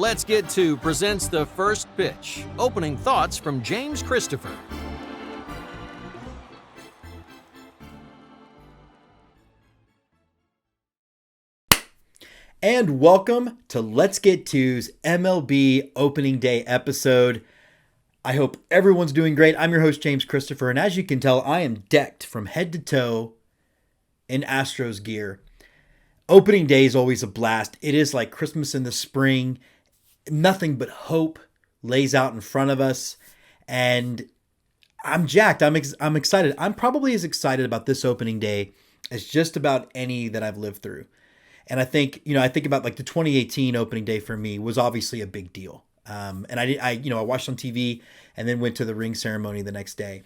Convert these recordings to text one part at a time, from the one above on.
Let's Get To presents the first pitch. Opening thoughts from James Christopher. And welcome to Let's Get To's MLB Opening Day episode. I hope everyone's doing great. I'm your host, James Christopher, and as you can tell, I am decked from head to toe in Astros gear. Opening day is always a blast. It is like Christmas in the spring. Nothing but hope lays out in front of us, and I'm jacked. I'm excited. I'm probably as excited about this opening day as just about any that I've lived through. And I think about like the 2018 opening day for me was obviously a big deal. And I watched on TV and then went to the ring ceremony the next day.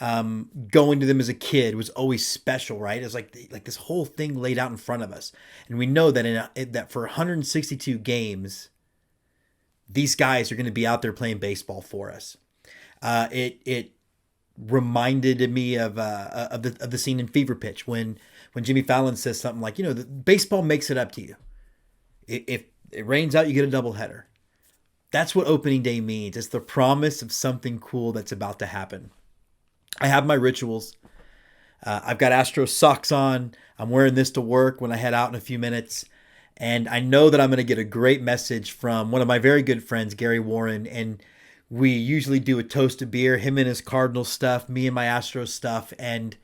Going to them as a kid was always special, right? It's like this whole thing laid out in front of us. And we know that that for 162 games, these guys are going to be out there playing baseball for us. It reminded me of the scene in Fever Pitch when Jimmy Fallon says something like, the baseball makes it up to you. If it rains out, you get a doubleheader. That's what opening day means. It's the promise of something cool that's about to happen. I have my rituals. I've got Astros socks on. I'm wearing this to work when I head out in a few minutes. And I know that I'm going to get a great message from one of my very good friends, Gary Warren. And we usually do a toast to beer, him and his Cardinals stuff, me and my Astros stuff. And,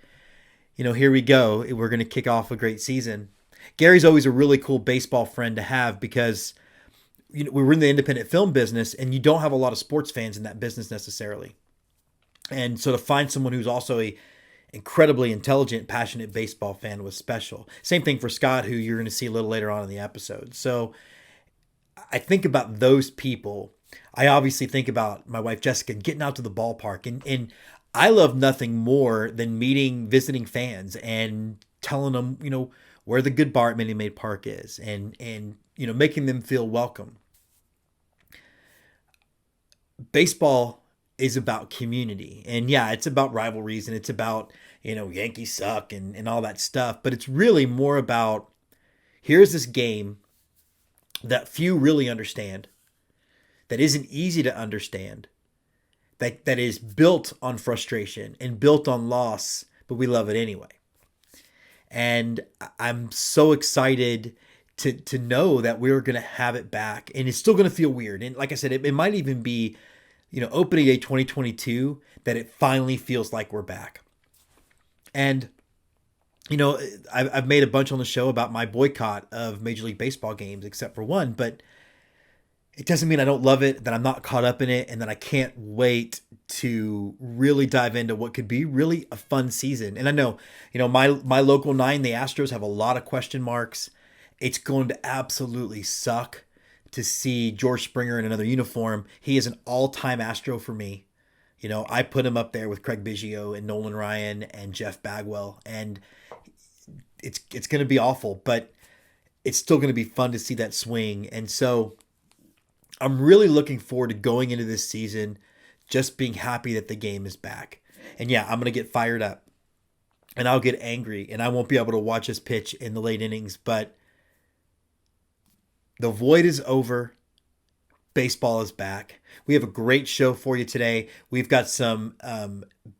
here we go. We're going to kick off a great season. Gary's always a really cool baseball friend to have because we're in the independent film business and you don't have a lot of sports fans in that business necessarily. And so to find someone who's also a incredibly intelligent, passionate baseball fan was special. Same thing for Scott, who you're going to see a little later on in the episode. So I think about those people. I obviously think about my wife, Jessica, getting out to the ballpark. And I love nothing more than visiting fans and telling them, where the good bar at Minute Maid Park is and making them feel welcome. Baseball is about community. And yeah, it's about rivalries and it's about, Yankees suck and all that stuff. But it's really more about, here's this game that few really understand, that isn't easy to understand, that is built on frustration and built on loss, but we love it anyway. And I'm so excited to know that we're going to have it back, and it's still going to feel weird. And like I said, it might even be, opening day 2022, that it finally feels like we're back. And, I've made a bunch on the show about my boycott of Major League Baseball games, except for one, but it doesn't mean I don't love it, that I'm not caught up in it, and that I can't wait to really dive into what could be really a fun season. And I know, my local 9, the Astros, have a lot of question marks. It's going to absolutely suck to see George Springer in another uniform. He is an all-time Astro for me. I put him up there with Craig Biggio and Nolan Ryan and Jeff Bagwell, and it's going to be awful, but it's still going to be fun to see that swing. And so I'm really looking forward to going into this season just being happy that the game is back. And yeah, I'm going to get fired up and I'll get angry and I won't be able to watch us pitch in the late innings, but the void is over. Baseball is back. We have a great show for you today. We've got some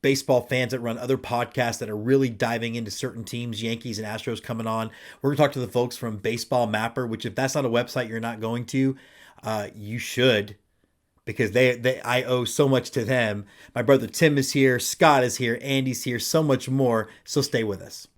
baseball fans that run other podcasts that are really diving into certain teams, Yankees and Astros, coming on. We're going to talk to the folks from Baseball Mapper, which if that's not a website you're not going to, you should, because I owe so much to them. My brother Tim is here. Scott is here. Andy's here. So much more. So stay with us.